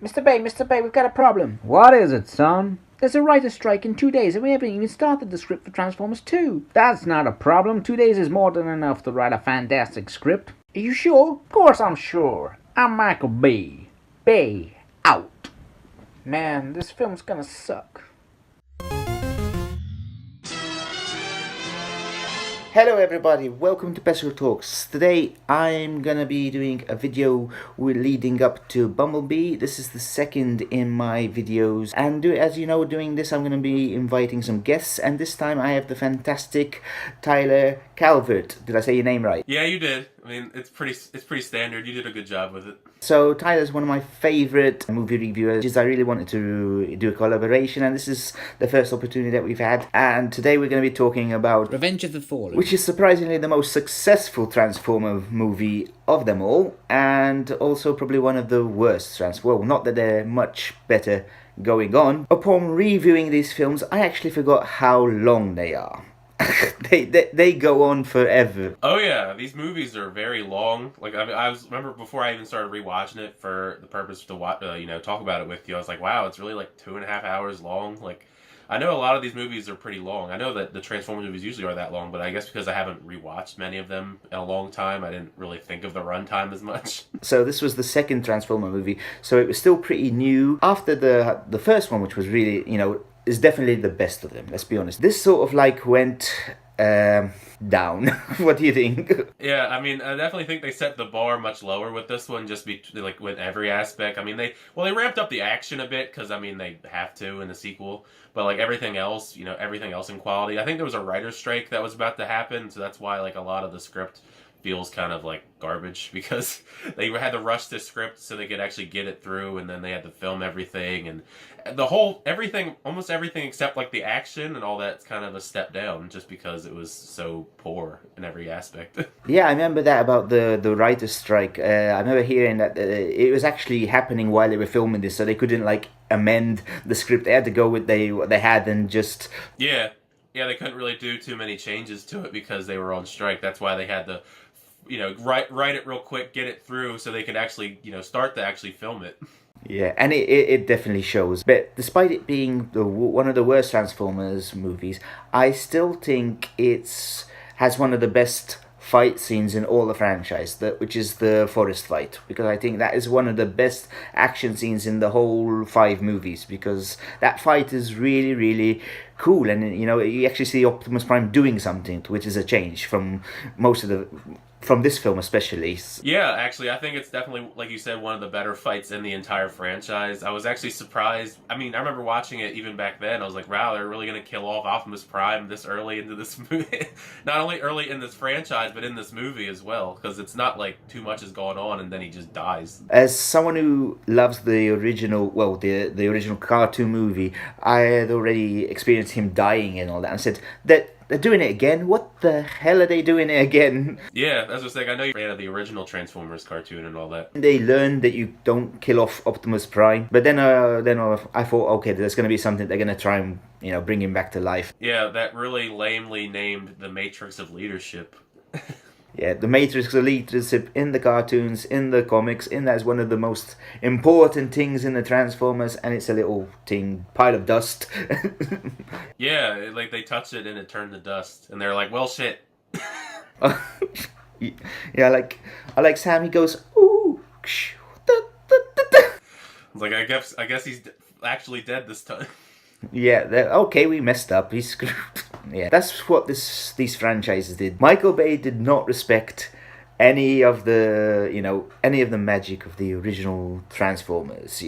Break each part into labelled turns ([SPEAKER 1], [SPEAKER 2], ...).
[SPEAKER 1] Mr. Bay, we've got a problem.
[SPEAKER 2] What is it, son?
[SPEAKER 1] There's a writer's strike in 2 days and we haven't even started the script for Transformers 2.
[SPEAKER 2] That's not a problem. 2 days is more than enough to write a fantastic script.
[SPEAKER 1] Are you sure?
[SPEAKER 2] Of course I'm sure. I'm Michael B. Bay out.
[SPEAKER 1] Man, this film's gonna suck.
[SPEAKER 3] Hello everybody, welcome to Pesco Talks. Today I'm gonna be doing a video leading up to Bumblebee. This is the second in my videos, and as you know, doing this I'm gonna be inviting some guests, and this time I have the fantastic Tyler Calvert. Did I say your name right?
[SPEAKER 4] Yeah, you did. I mean, it's pretty standard. You did a good job with it.
[SPEAKER 3] So Tyler's one of my favorite movie reviewers. I really wanted to do a collaboration, and this is the first opportunity that we've had. And today we're going to be talking about
[SPEAKER 1] Revenge of the Fallen,
[SPEAKER 3] which is surprisingly the most successful Transformer movie of them all, and also probably one of the worst Well, not that they're much better going on. Upon reviewing these films, I actually forgot how long they are. they go on forever.
[SPEAKER 4] Oh yeah, these movies are very long. Like I remember before I even started rewatching it for the purpose to watch, talk about it with you. I was like, wow, it's really like 2.5 hours long. Like, I know a lot of these movies are pretty long. I know that the Transformers movies usually are that long, but I guess because I haven't rewatched many of them in a long time, I didn't really think of the runtime as much.
[SPEAKER 3] So this was the second Transformer movie, so it was still pretty new. After the first one, which was really, is definitely the best of them, let's be honest. This sort of like went down. What do you think?
[SPEAKER 4] Yeah, I mean, I definitely think they set the bar much lower with this one, just like with every aspect. I mean, they ramped up the action a bit because I mean they have to in the sequel, but like everything else in quality. I think there was a writer's strike that was about to happen, so that's why like a lot of the script feels kind of like garbage because they had to rush the script so they could actually get it through, and then they had to film everything, and almost everything except like the action and all that's kind of a step down just because it was so poor in every aspect.
[SPEAKER 3] Yeah, I remember that about the writer's strike. I remember hearing that it was actually happening while they were filming this, so they couldn't like amend the script. They had to go with what they had and just...
[SPEAKER 4] Yeah, they couldn't really do too many changes to it because they were on strike. That's why they had to write it real quick, get it through so they could actually, start to actually film it.
[SPEAKER 3] Yeah, and it definitely shows. But despite it being one of the worst Transformers movies, I still think has one of the best fight scenes in all the franchise, which is the forest fight, because I think that is one of the best action scenes in the whole 5 movies, because that fight is really, really cool, and you actually see Optimus Prime doing something, which is a change from from this film especially.
[SPEAKER 4] Yeah, actually, I think it's definitely, like you said, one of the better fights in the entire franchise. I was actually surprised. I mean, I remember watching it even back then. I was like, wow, they're really going to kill off Optimus Prime this early into this movie. Not only early in this franchise, but in this movie as well, because it's not like too much is going on and then he just dies.
[SPEAKER 3] As someone who loves the original, the original cartoon movie, I had already experienced him dying and all that, and said that they're doing it again. What the hell are they doing it again?
[SPEAKER 4] Yeah, that's what's like. I know you're a fan of the original Transformers cartoon and all that.
[SPEAKER 3] They learned that you don't kill off Optimus Prime, but then I thought, okay, there's going to be something they're going to try and bring him back to life.
[SPEAKER 4] Yeah, that really lamely named the Matrix of Leadership.
[SPEAKER 3] Yeah, the Matrix of leadership in the cartoons, in the comics, that is one of the most important things in the Transformers, and it's a little pile of dust.
[SPEAKER 4] Yeah, like they touched it and it turned to dust, and they're like, well, shit.
[SPEAKER 3] Yeah, I like Sam, he goes, ooh,
[SPEAKER 4] Like, I guess he's actually dead this time.
[SPEAKER 3] Yeah, okay, we messed up. He's screwed. Yeah, that's what these franchises did. Michael Bay did not respect any of the magic of the original Transformers.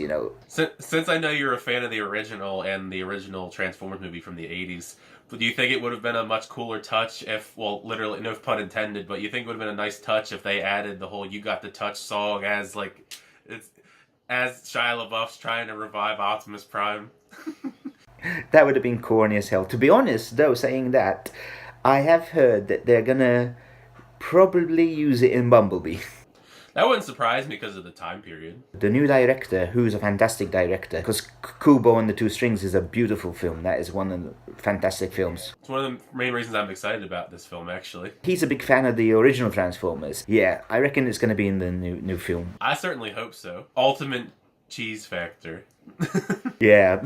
[SPEAKER 4] Since I know you're a fan of the original and the original Transformers movie from the 80s, do you think it would have been a much cooler touch if, well, literally, no pun intended, but you think it would have been a nice touch if they added the whole "You Got the Touch" song as Shia LaBeouf's trying to revive Optimus Prime?
[SPEAKER 3] That would have been corny as hell. To be honest, though, saying that, I have heard that they're gonna probably use it in Bumblebee.
[SPEAKER 4] That wouldn't surprise me because of the time period.
[SPEAKER 3] The new director, who's a fantastic director, because Kubo and the Two Strings is a beautiful film. That is one of the fantastic films.
[SPEAKER 4] It's one of the main reasons I'm excited about this film, actually.
[SPEAKER 3] He's a big fan of the original Transformers. Yeah, I reckon it's going to be in the new film.
[SPEAKER 4] I certainly hope so. Ultimate cheese factor.
[SPEAKER 3] Yeah.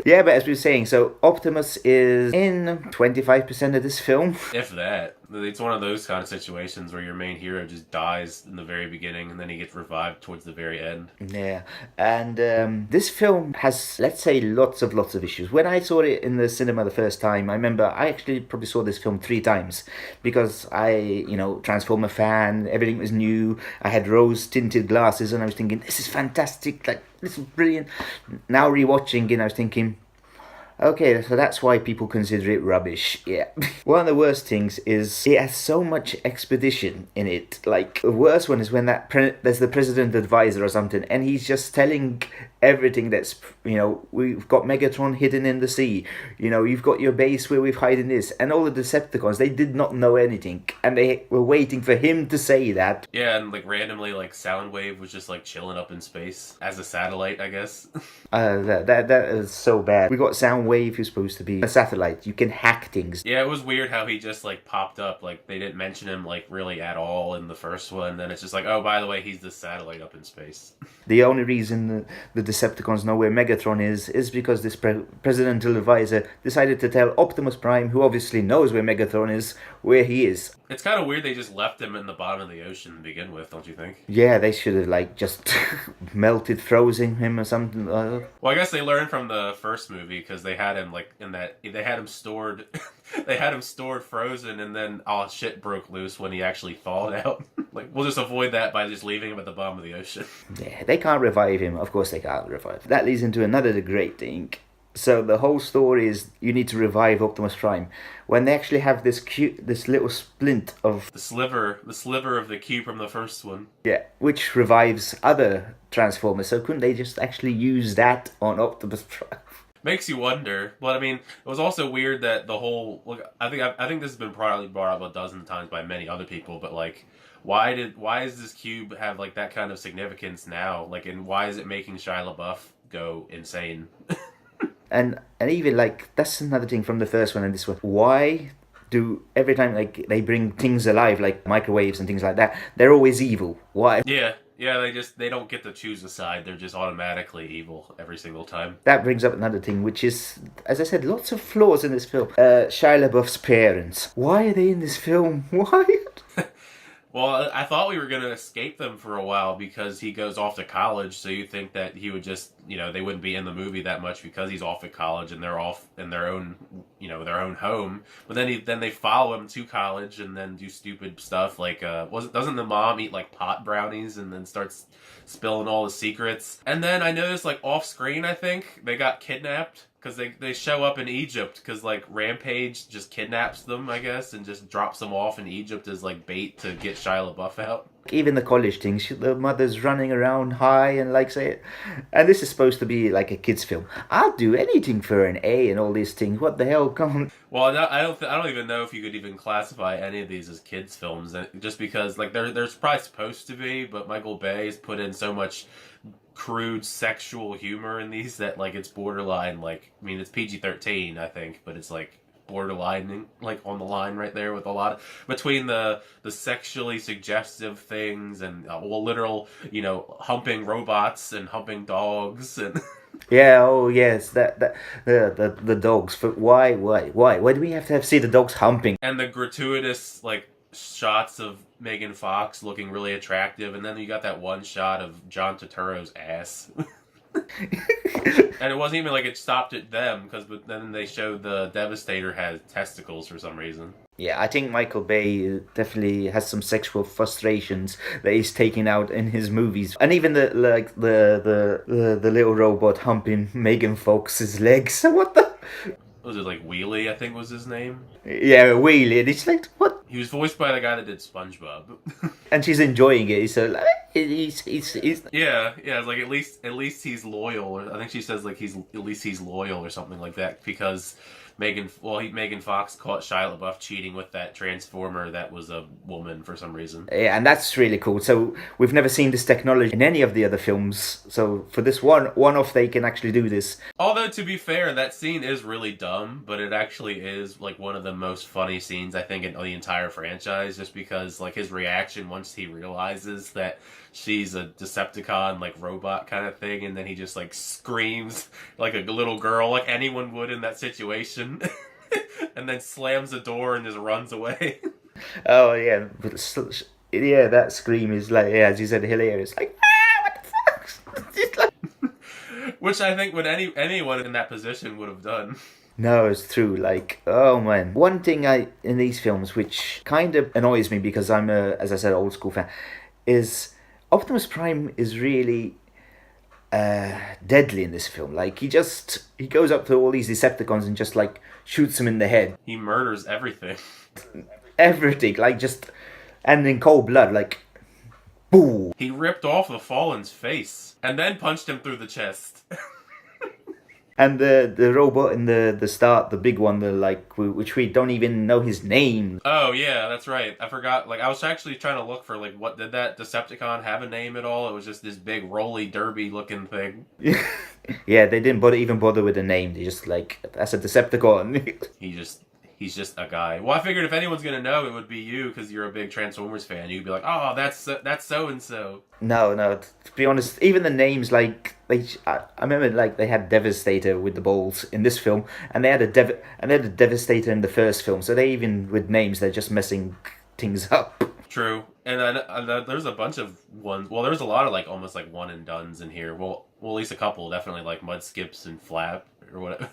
[SPEAKER 3] Yeah, but as we were saying, so Optimus is in 25% of this film.
[SPEAKER 4] If that. It's one of those kind of situations where your main hero just dies in the very beginning and then he gets revived towards the very end.
[SPEAKER 3] Yeah, and this film has, let's say, lots of issues. When I saw it in the cinema the first time, I remember I actually probably saw this film 3 times because Transformer fan, everything was new. I had rose-tinted glasses and I was thinking, this is fantastic, like, this is brilliant. Now rewatching it, I was thinking, okay, so that's why people consider it rubbish. Yeah. One of the worst things is it has so much expedition in it. Like, the worst one is when there's the president advisor or something, and he's just telling everything that's, we've got Megatron hidden in the sea. You've got your base where we've hidden this. And all the Decepticons, they did not know anything. And they were waiting for him to say that.
[SPEAKER 4] Yeah, and like randomly, like Soundwave was just like chilling up in space as a satellite, I guess.
[SPEAKER 3] That is so bad. We got Soundwave, who's supposed to be a satellite. You can hack things.
[SPEAKER 4] Yeah, it was weird how he just like popped up. Like they didn't mention him like really at all in the first one. Then it's just like, oh, by the way, he's the satellite up in space.
[SPEAKER 3] The only reason the Decepticons know where Megatron is because this presidential advisor decided to tell Optimus Prime, who obviously knows where Megatron is, where he is.
[SPEAKER 4] It's kind of weird they just left him in the bottom of the ocean to begin with, don't you think?
[SPEAKER 3] Yeah, they should have just melted, frozen him or something.
[SPEAKER 4] Well, I guess they learned from the first movie because they had him they had him stored, they had him stored frozen, and then all shit broke loose when he actually thawed out. Like, we'll just avoid that by just leaving him at the bottom of the ocean.
[SPEAKER 3] Yeah, they can't revive him. Of course they can't revive him. That leads into another great thing. So the whole story is you need to revive Optimus Prime when they actually have this little splint of
[SPEAKER 4] the sliver of the cube from the first one.
[SPEAKER 3] Yeah, which revives other Transformers. So couldn't they just actually use that on Optimus Prime?
[SPEAKER 4] Makes you wonder. But I mean, it was also weird that the whole I think this has been probably brought up a dozen times by many other people, but like, why does this cube have like that kind of significance now? Like, and why is it making Shia LaBeouf go insane?
[SPEAKER 3] And even like that's another thing from the first one and this one. Why do every time like they bring things alive like microwaves and things like that, they're always evil? Why?
[SPEAKER 4] Yeah, they don't get to choose a side. They're just automatically evil every single time.
[SPEAKER 3] That brings up another thing, which is, as I said, lots of flaws in this film. Shia LaBeouf's parents. Why are they in this film? Why?
[SPEAKER 4] Well, I thought we were going to escape them for a while because he goes off to college, so you think that he would just, they wouldn't be in the movie that much because he's off at college and they're off in their own, their own home. But then they follow him to college and then do stupid stuff like, doesn't the mom eat like pot brownies and then starts spilling all the secrets? And then I noticed like off screen, I think, they got kidnapped. Because they show up in Egypt because, like, Rampage just kidnaps them, I guess, and just drops them off in Egypt as, like, bait to get Shia LaBeouf out.
[SPEAKER 3] Even the college thing, the mother's running around high and, like, say it. And this is supposed to be, like, a kid's film. I'll do anything for an A and all these things. What the hell? Come on.
[SPEAKER 4] Well, I don't even know if you could even classify any of these as kids' films. Just because, like, there's probably supposed to be, but Michael Bay has put in so much crude sexual humor in these that like it's borderline, like, I mean, it's PG-13 I think, but it's like borderline, like on the line right there with a lot of, between the sexually suggestive things and literal humping robots and humping dogs and
[SPEAKER 3] yeah, oh yes, the dogs. For why do we have to see the dogs humping?
[SPEAKER 4] And the gratuitous like shots of Megan Fox looking really attractive, and then you got that one shot of John Turturro's ass. And it wasn't even like it stopped at them, but then they showed the Devastator had testicles for some reason.
[SPEAKER 3] Yeah, I think Michael Bay definitely has some sexual frustrations that he's taking out in his movies, and even the little robot humping Megan Fox's legs. What the?
[SPEAKER 4] Was it like Wheelie, I think was his name?
[SPEAKER 3] Yeah, Wheelie. And it's like, what?
[SPEAKER 4] He was voiced by the guy that did SpongeBob.
[SPEAKER 3] And she's enjoying it. So like, he's
[SPEAKER 4] yeah. It's like at least he's loyal. Or I think she says like at least he's loyal or something like that, because Megan Fox caught Shia LaBeouf cheating with that Transformer that was a woman for some reason.
[SPEAKER 3] Yeah, and that's really cool. So we've never seen this technology in any of the other films. So for this one-off, they can actually do this.
[SPEAKER 4] Although, to be fair, that scene is really dumb, but it actually is like one of the most funny scenes I think in the entire franchise, just because like his reaction once he realizes that she's a Decepticon, like, robot kind of thing, and then he just, like, screams like a little girl, like anyone would in that situation, and then slams the door and just runs away.
[SPEAKER 3] Oh yeah, yeah, that scream is like, yeah, as you said, hilarious. Like, what the fuck? It's like...
[SPEAKER 4] Which I think would anyone in that position would have done.
[SPEAKER 3] No, it's true. Like, oh man. One thing in these films which kind of annoys me because I'm as I said, old school fan, is Optimus Prime is really deadly in this film. Like, he goes up to all these Decepticons and just like shoots them in the head.
[SPEAKER 4] He murders everything.
[SPEAKER 3] Everything, like just, and in cold blood, like, boom.
[SPEAKER 4] He ripped off the Fallen's face and then punched him through the chest.
[SPEAKER 3] And the robot in the start, the big one, which we don't even know his name.
[SPEAKER 4] Oh yeah, that's right. I forgot. Like, I was actually trying to look for, like, what did that Decepticon have a name at all? It was just this big roly derby looking thing.
[SPEAKER 3] Yeah, they didn't even bother with the name. They just like, that's a Decepticon.
[SPEAKER 4] He's just a guy. Well, I figured if anyone's gonna know, it would be you because you're a big Transformers fan. You'd be like, oh, that's so and so.
[SPEAKER 3] No. To be honest, even the names, like, I remember, like, they had Devastator with the balls in this film, and they had a Devastator in the first film. So they even with names, they're just messing things up.
[SPEAKER 4] True, and there's a bunch of ones. Well, there's a lot of, like, almost like one and dones in here. Well, at least a couple, definitely, like Mud Skips and Flap or whatever.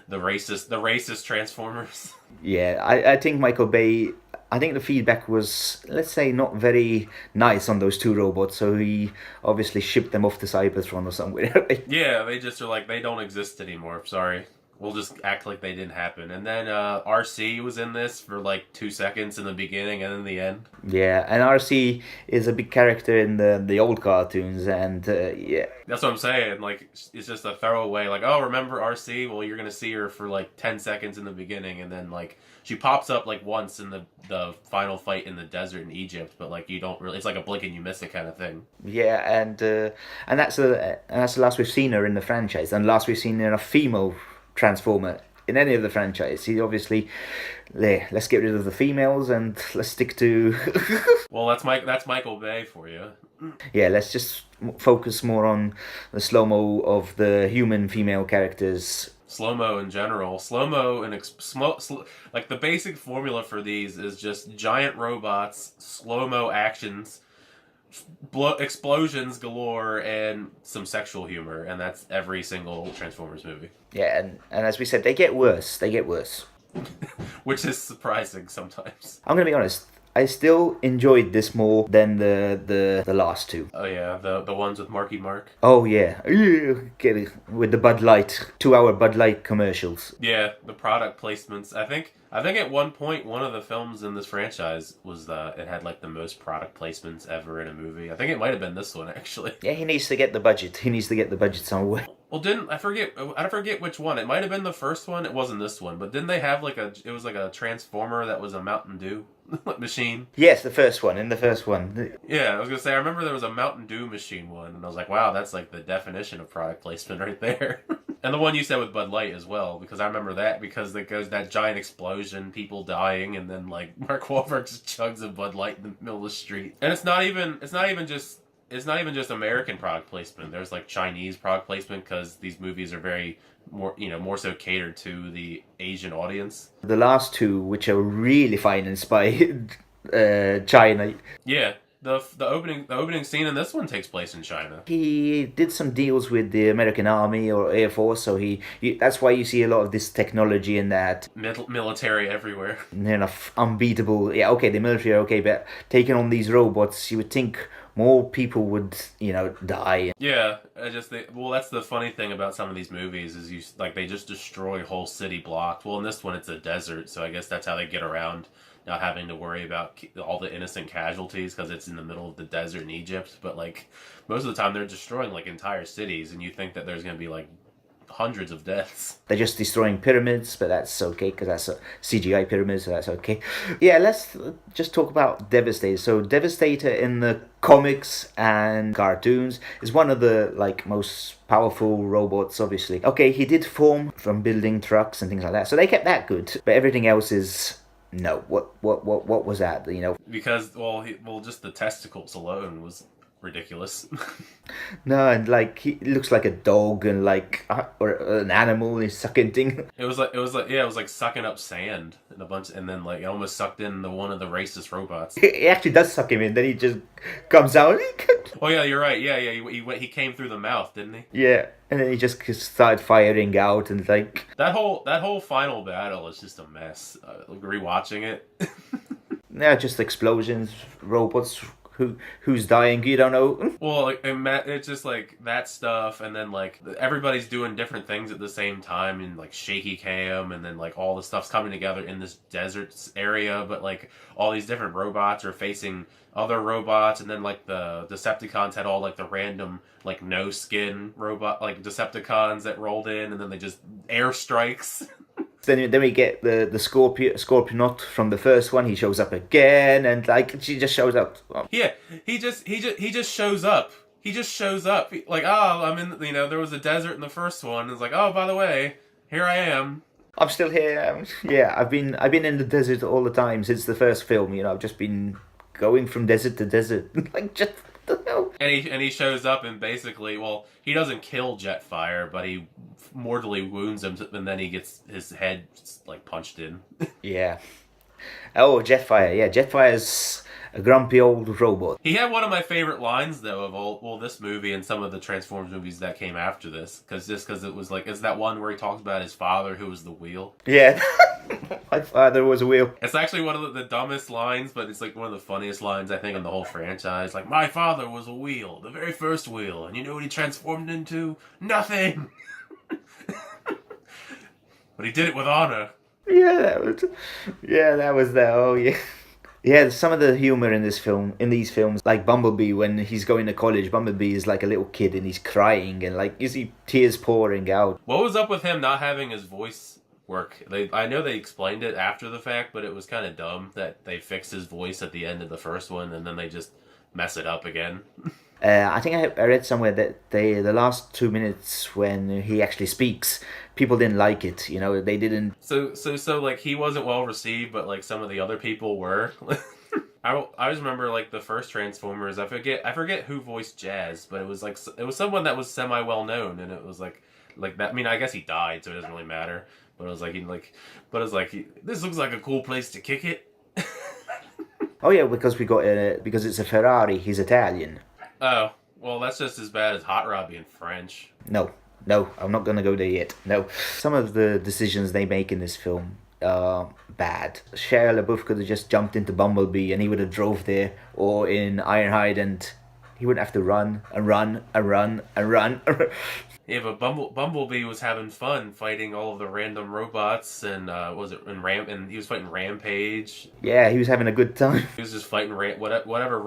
[SPEAKER 4] The racist Transformers.
[SPEAKER 3] Yeah, I think Michael Bay, I think the feedback was, let's say, not very nice on those two robots, so he obviously shipped them off to Cybertron or somewhere.
[SPEAKER 4] Yeah, they just are like, they don't exist anymore, sorry. We'll just act like they didn't happen. And then RC was in this for like 2 seconds in the beginning and in the end.
[SPEAKER 3] Yeah, and RC is a big character in the old cartoons, and yeah.
[SPEAKER 4] That's what I'm saying. Like, it's just a throwaway. Like, oh, remember RC? Well, you're gonna see her for like 10 seconds in the beginning, and then like she pops up like once in the final fight in the desert in Egypt. But like, you don't really. It's like a blink and you miss it kind of thing.
[SPEAKER 3] Yeah, and that's the last we've seen her in the franchise, and last we've seen her in a female Transformer in any of the franchise. He obviously, let's get rid of the females and let's stick to.
[SPEAKER 4] Well, that's Michael Bay for you.
[SPEAKER 3] Yeah, let's just focus more on the slow-mo of the human female characters.
[SPEAKER 4] Slow-mo in general. Slow-mo and like the basic formula for these is just giant robots, slow-mo actions, explosions galore, and some sexual humor, and that's every single Transformers movie.
[SPEAKER 3] Yeah, and as we said, they get worse.
[SPEAKER 4] Which is surprising sometimes.
[SPEAKER 3] I'm gonna be honest, I still enjoyed this more than the last two.
[SPEAKER 4] Oh yeah, the ones with Marky Mark.
[SPEAKER 3] Oh yeah, get it with the Bud Light 2-hour Bud Light commercials.
[SPEAKER 4] Yeah, the product placements. I think at one point one of the films in this franchise was it had like the most product placements ever in a movie. I think it might have been this one actually.
[SPEAKER 3] Yeah, he needs to get the budget. He needs to get the budget somewhere.
[SPEAKER 4] Well, I forget which one. It might have been the first one. It wasn't this one, but didn't they have it was like a Transformer that was a Mountain Dew machine?
[SPEAKER 3] Yes, the first one. In the first one.
[SPEAKER 4] Yeah, I was gonna say I remember there was a Mountain Dew machine one, and I was like, wow, that's like the definition of product placement right there. And the one you said with Bud Light as well, because I remember that because there goes that giant explosion, people dying, and then like Mark Wahlberg just chugs a Bud Light in the middle of the street. And it's not even just American product placement. There's like Chinese product placement because these movies are very more so catered to the Asian audience. The
[SPEAKER 3] last two, which are really financed by China.
[SPEAKER 4] Yeah. The opening scene in this one takes place in China.
[SPEAKER 3] He did some deals with the American Army or Air Force, so he that's why you see a lot of this technology in that.
[SPEAKER 4] Military everywhere.
[SPEAKER 3] Unbeatable. Yeah, okay, the military are okay, but taking on these robots, you would think more people would, die.
[SPEAKER 4] Yeah, that's the funny thing about some of these movies is they just destroy whole city blocks. Well, in this one it's a desert, so I guess that's how they get around not having to worry about all the innocent casualties because it's in the middle of the desert in Egypt. But like most of the time they're destroying like entire cities, and you think that there's going to be like hundreds of deaths.
[SPEAKER 3] They're just destroying pyramids, but that's okay because that's a CGI pyramid, so that's okay. Yeah, let's just talk about Devastator. So Devastator in the comics and cartoons is one of the most powerful robots, obviously. Okay, he did form from building trucks and things like that, so they kept that good. But everything else is no. What was that?
[SPEAKER 4] Because just the testicles alone ridiculous.
[SPEAKER 3] No, and like he looks like a dog and like or an animal. He's sucking thing.
[SPEAKER 4] It was like sucking up sand and a bunch, and then like it almost sucked into one of the racist robots.
[SPEAKER 3] He actually does suck him in. Then he just comes out.
[SPEAKER 4] Oh yeah, you're right. Yeah, he came through the mouth, didn't he?
[SPEAKER 3] Yeah, and then he just started firing out and like
[SPEAKER 4] That whole final battle is just a mess. Like rewatching it.
[SPEAKER 3] yeah, just explosions, robots. Who's dying? You don't know.
[SPEAKER 4] Well, like, it's just like that stuff, and then like everybody's doing different things at the same time, and like shaky cam, and then like all the stuff's coming together in this desert area, but like all these different robots are facing other robots, and then like the Decepticons had all like the random like no skin robot like Decepticons that rolled in, and then they just airstrikes.
[SPEAKER 3] Then we get the Scorpionaut from the first one. He shows up again, and like she just shows up.
[SPEAKER 4] Yeah, he just shows up. He just shows up. Like, oh, I'm in. There was a desert in the first one. It's like, oh, by the way, here I am.
[SPEAKER 3] I'm still here. Yeah, I've been in the desert all the time since the first film. I've just been going from desert to desert. Like, just what the hell?
[SPEAKER 4] And he shows up and basically, well, he doesn't kill Jetfire, but he mortally wounds him, and then he gets his head like punched in.
[SPEAKER 3] Yeah. Oh, Jetfire. Yeah, Jetfire's a grumpy old robot.
[SPEAKER 4] He had one of my favorite lines though of all this movie and some of the Transformers movies that came after this, because it was like, it's that one where he talks about his father who was the wheel.
[SPEAKER 3] Yeah. My father was a wheel.
[SPEAKER 4] It's actually one of the dumbest lines, but it's like one of the funniest lines I think in the whole franchise. Like, my father was a wheel, the very first wheel, and you know what he transformed into? Nothing. But he did it with honor.
[SPEAKER 3] Yeah, that was that. Oh yeah. Yeah, some of the humor in these films, like Bumblebee, when he's going to college, Bumblebee is like a little kid and he's crying and like you see tears pouring out.
[SPEAKER 4] What was up with him not having his voice work? I know they explained it after the fact, but it was kind of dumb that they fixed his voice at the end of the first one and then they just mess it up again.
[SPEAKER 3] I think I read somewhere that the last 2 minutes when he actually speaks, people didn't like it. They didn't.
[SPEAKER 4] So like he wasn't well received, but like some of the other people were. I just remember like the first Transformers. I forget who voiced Jazz, but it was someone that was semi well known, and it was like that. I mean, I guess he died, so it doesn't really matter. But it was like this looks like a cool place to kick it.
[SPEAKER 3] Oh yeah, because because it's a Ferrari. He's Italian.
[SPEAKER 4] Oh, well, that's just as bad as Hot Rod being French.
[SPEAKER 3] No, I'm not gonna go there yet. No. Some of the decisions they make in this film are bad. Shia LaBeouf could have just jumped into Bumblebee and he would have drove there, or in Ironhide, and he wouldn't have to run and run and run and run.
[SPEAKER 4] Yeah, but Bumblebee was having fun fighting all of the random robots, and and he was fighting Rampage.
[SPEAKER 3] Yeah, he was having a good time.
[SPEAKER 4] He was just fighting whatever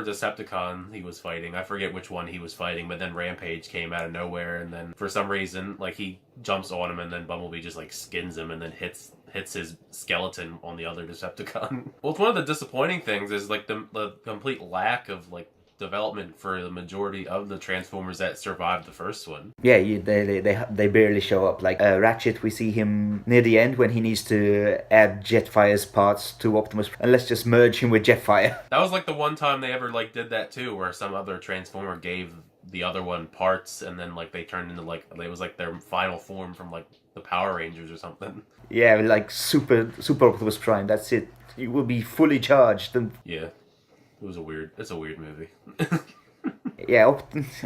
[SPEAKER 4] Decepticon he was fighting. I forget which one he was fighting, but then Rampage came out of nowhere, and then for some reason, like he jumps on him, and then Bumblebee just like skins him, and then hits his skeleton on the other Decepticon. Well, it's one of the disappointing things is like the complete lack of like development for the majority of the Transformers that survived the first one.
[SPEAKER 3] Yeah, they barely show up. Like Ratchet, we see him near the end when he needs to add Jetfire's parts to Optimus, and let's just merge him with Jetfire.
[SPEAKER 4] That was like the one time they ever like did that too, where some other Transformer gave the other one parts, and then like they turned into like it was like their final form from like the Power Rangers or something.
[SPEAKER 3] Yeah, like Super Optimus Prime. That's it. You will be fully charged. And
[SPEAKER 4] yeah. It's a weird movie.
[SPEAKER 3] Yeah,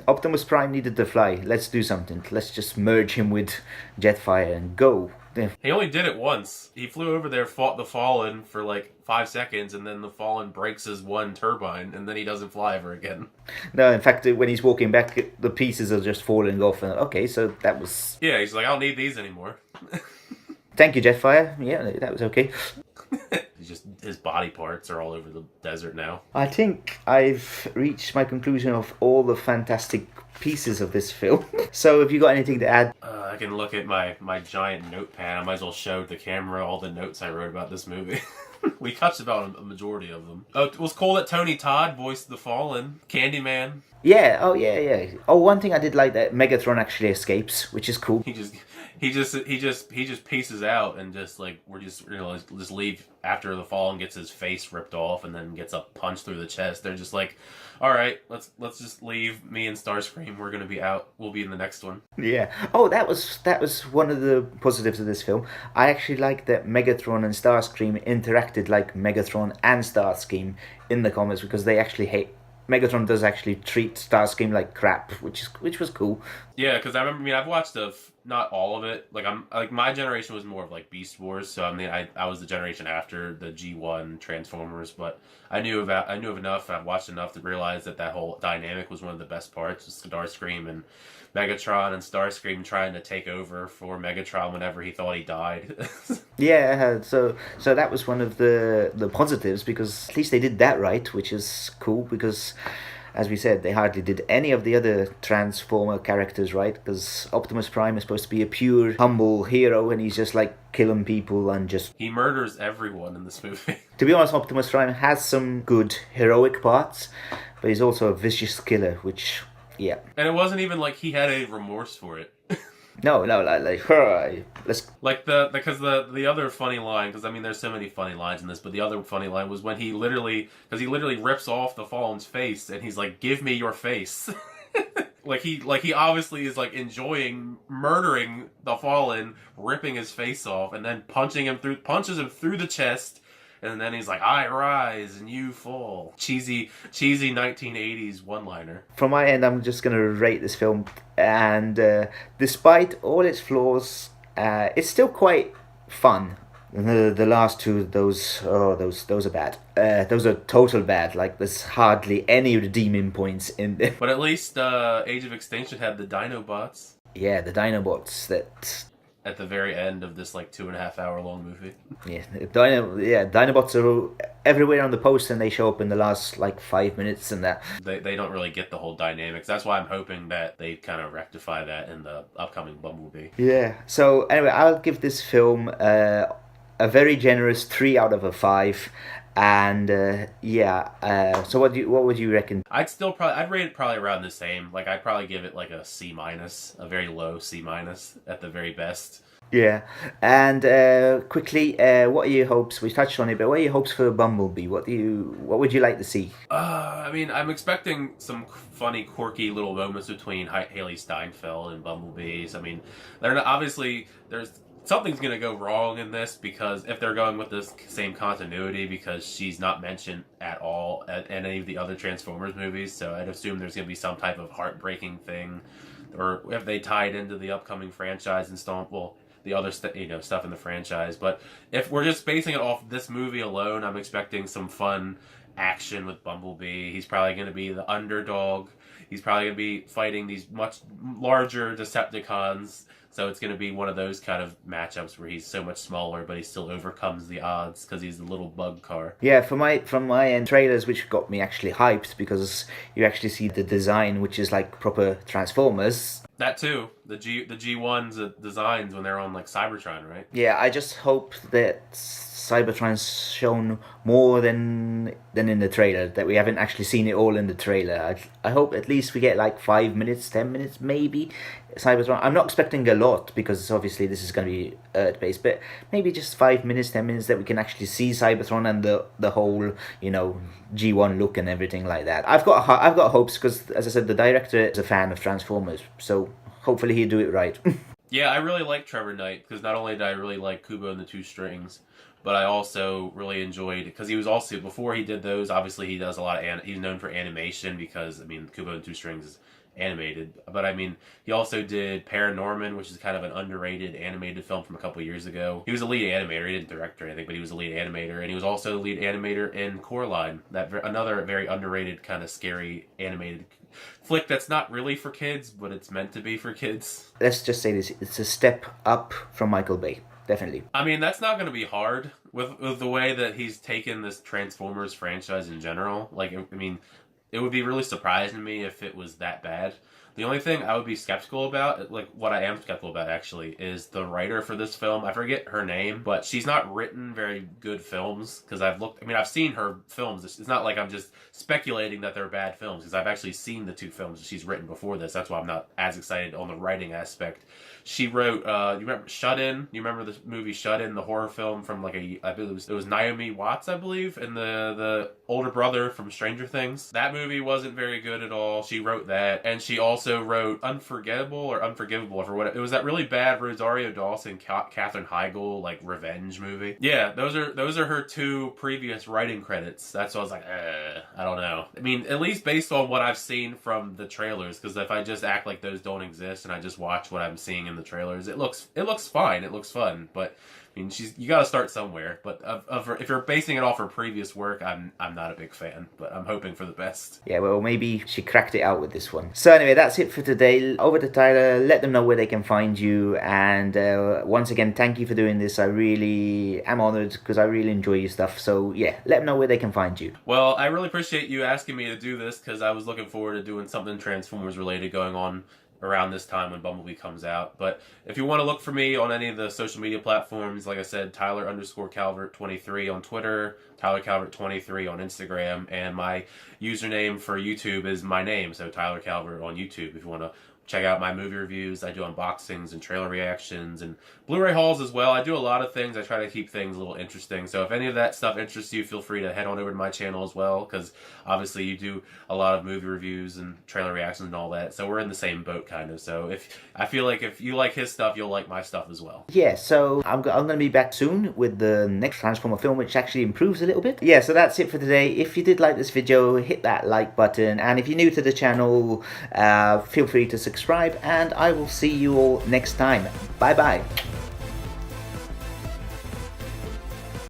[SPEAKER 3] Optimus Prime needed to fly. Let's do something. Let's just merge him with Jetfire and go.
[SPEAKER 4] He only did it once. He flew over there, fought the Fallen for like 5 seconds, and then the Fallen breaks his one turbine, and then he doesn't fly ever again.
[SPEAKER 3] No, in fact, when he's walking back, the pieces are just falling off. And okay, so that was...
[SPEAKER 4] Yeah, he's like, I don't need these anymore.
[SPEAKER 3] Thank you, Jetfire. Yeah, that was okay.
[SPEAKER 4] His body parts are all over the desert now.
[SPEAKER 3] I think I've reached my conclusion of all the fantastic pieces of this film. So have you got anything to add?
[SPEAKER 4] I can look at my giant notepad. I might as well show the camera all the notes I wrote about this movie. We touched about a majority of them. Oh, it was cool that Tony Todd voiced the Fallen, Candyman.
[SPEAKER 3] Yeah, oh yeah. Oh, one thing I did like that Megatron actually escapes, which is cool.
[SPEAKER 4] He just pieces out and just like just leave after the Fallen gets his face ripped off and then gets a punch through the chest. They're just like, all right, let's just leave. Me and Starscream, we're gonna be out. We'll be in the next one.
[SPEAKER 3] Yeah. Oh, that was one of the positives of this film. I actually like that Megatron and Starscream interacted like Megatron and Starscream in the comics, because they actually hate. Megatron does actually treat Starscream like crap, which was cool.
[SPEAKER 4] Yeah, because I remember. I mean, I've watched not all of it. Like my generation was more of like Beast Wars, so I mean, I was the generation after the G1 Transformers, but I knew of enough. I've watched enough to realize that whole dynamic was one of the best parts. Starscream and Megatron, and Starscream trying to take over for Megatron whenever he thought he died.
[SPEAKER 3] Yeah, so that was one of the positives, because at least they did that right, which is cool, because as we said, they hardly did any of the other Transformer characters right, because Optimus Prime is supposed to be a pure, humble hero, and he's just like killing people and just...
[SPEAKER 4] He murders everyone in this movie.
[SPEAKER 3] To be honest, Optimus Prime has some good heroic parts, but he's also a vicious killer, which... Yeah.
[SPEAKER 4] And it wasn't even like he had any remorse for it.
[SPEAKER 3] No, let's...
[SPEAKER 4] Like the other funny line, because I mean there's so many funny lines in this, but the other funny line was when he literally rips off the Fallen's face and he's like, "Give me your face." like he obviously is like enjoying murdering the Fallen, ripping his face off, and then punches him through the chest. And then he's like, "I rise and you fall." Cheesy 1980s one-liner.
[SPEAKER 3] From my end, I'm just gonna rate this film, and despite all its flaws, it's still quite fun. The last two, those are bad. Those are total bad. Like, there's hardly any redeeming points in them.
[SPEAKER 4] But at least Age of Extinction had the Dinobots.
[SPEAKER 3] Yeah, the Dinobots that...
[SPEAKER 4] At the very end of this like 2.5 hour long movie.
[SPEAKER 3] Yeah, Dinobots are everywhere on the poster, and they show up in the last like 5 minutes, and that
[SPEAKER 4] they don't really get the whole dynamics. That's why I'm hoping that they kind of rectify that in the upcoming Bumblebee.
[SPEAKER 3] Yeah. So anyway, I'll give this film a very generous 3 out of 5. And so what would you reckon?
[SPEAKER 4] I'd rate it probably around the same. Like I'd probably give it like a C-, a very low C- at the very best.
[SPEAKER 3] Yeah, and quickly, what are your hopes? We touched on it, but what are your hopes for Bumblebee? What would you like to see?
[SPEAKER 4] I mean, I'm expecting some funny, quirky little moments between Haley Steinfeld and Bumblebee. I mean, something's going to go wrong in this, because if they're going with this same continuity, because she's not mentioned at all at any of the other Transformers movies, so I'd assume there's going to be some type of heartbreaking thing, or if they tie it into the upcoming franchise and the other stuff in the franchise. But if we're just basing it off this movie alone, I'm expecting some fun action with Bumblebee. He's probably going to be the underdog. He's probably going to be fighting these much larger Decepticons. So it's going to be one of those kind of matchups where he's so much smaller, but he still overcomes the odds because he's a little bug car.
[SPEAKER 3] Yeah, from my end, trailers, which got me actually hyped, because you actually see the design, which is like proper Transformers.
[SPEAKER 4] That too, the G1's designs when they're on like Cybertron, right?
[SPEAKER 3] Yeah, I just hope that Cybertron's shown more than in the trailer, that we haven't actually seen it all in the trailer. I hope at least we get like 5 minutes, 10 minutes maybe, Cybertron. I'm not expecting a lot, because obviously this is going to be Earth-based, but maybe just 5 minutes, 10 minutes that we can actually see Cybertron and the whole, G1 look and everything like that. I've got hopes, because as I said, the director is a fan of Transformers, so hopefully he'll do it right.
[SPEAKER 4] Yeah, I really like Trevor Knight, because not only did I really like Kubo and the Two Strings, but I also really enjoyed, because he was also, before he did those, obviously he does a lot of, he's known for animation, because, I mean, Kubo and Two Strings is animated, but I mean, he also did Paranorman, which is kind of an underrated animated film from a couple years ago. He was a lead animator, he didn't direct or anything, but he was a lead animator, and he was also the lead animator in Coraline, another very underrated kind of scary animated flick that's not really for kids, but it's meant to be for kids.
[SPEAKER 3] Let's just say this, it's a step up from Michael Bay. Definitely.
[SPEAKER 4] I mean, that's not going to be hard with the way that he's taken this Transformers franchise in general. Like, I mean, it would be really surprising to me if it was that bad. The only thing I would be skeptical about, like what I am skeptical about actually, is the writer for this film. I forget her name, but she's not written very good films, because I've seen her films. It's not like I'm just speculating that they're bad films, because I've actually seen the 2 films that she's written before this. That's why I'm not as excited on the writing aspect. She wrote, you remember Shut In? You remember this movie Shut In, the horror film from I believe it was Naomi Watts, I believe, and the older brother from Stranger Things. That movie wasn't very good at all. She wrote that, and she also wrote Unforgettable or Unforgivable, or what it was, that really bad Rosario Dawson, Katherine Heigl, like revenge movie. Yeah, those are her 2 previous writing credits. That's why I was like, I don't know. I mean, at least based on what I've seen from the trailers, because if I just act like those don't exist and I just watch what I'm seeing in the trailers, it looks fine. It looks fun, but I mean, you got to start somewhere. But if you're basing it off her previous work, I'm not a big fan. But I'm hoping for the best.
[SPEAKER 3] Yeah, well, maybe she cracked it out with this one. So anyway, that's it for today. Over to Tyler. Let them know where they can find you. And once again, thank you for doing this. I really am honored, because I really enjoy your stuff. So yeah, let them know where they can find you.
[SPEAKER 4] Well, I really appreciate you asking me to do this, because I was looking forward to doing something Transformers related going on around this time when Bumblebee comes out. But if you want to look for me on any of the social media platforms, like I said, Tyler_Calvert23 on Twitter, Tyler Calvert23 on Instagram, and my username for YouTube is my name, so Tyler Calvert on YouTube if you want to check out my movie reviews. I do unboxings and trailer reactions and Blu-ray hauls as well. I do a lot of things. I try to keep things a little interesting. So if any of that stuff interests you, feel free to head on over to my channel as well, because obviously you do a lot of movie reviews and trailer reactions and all that. So we're in the same boat kind of. So I feel like if you like his stuff, you'll like my stuff as well.
[SPEAKER 3] Yeah, so I'm going to be back soon with the next Transformer film, which actually improves a little bit. Yeah, so that's it for today. If you did like this video, hit that like button. And if you're new to the channel, feel free to subscribe. And I will see you all next time. Bye-bye.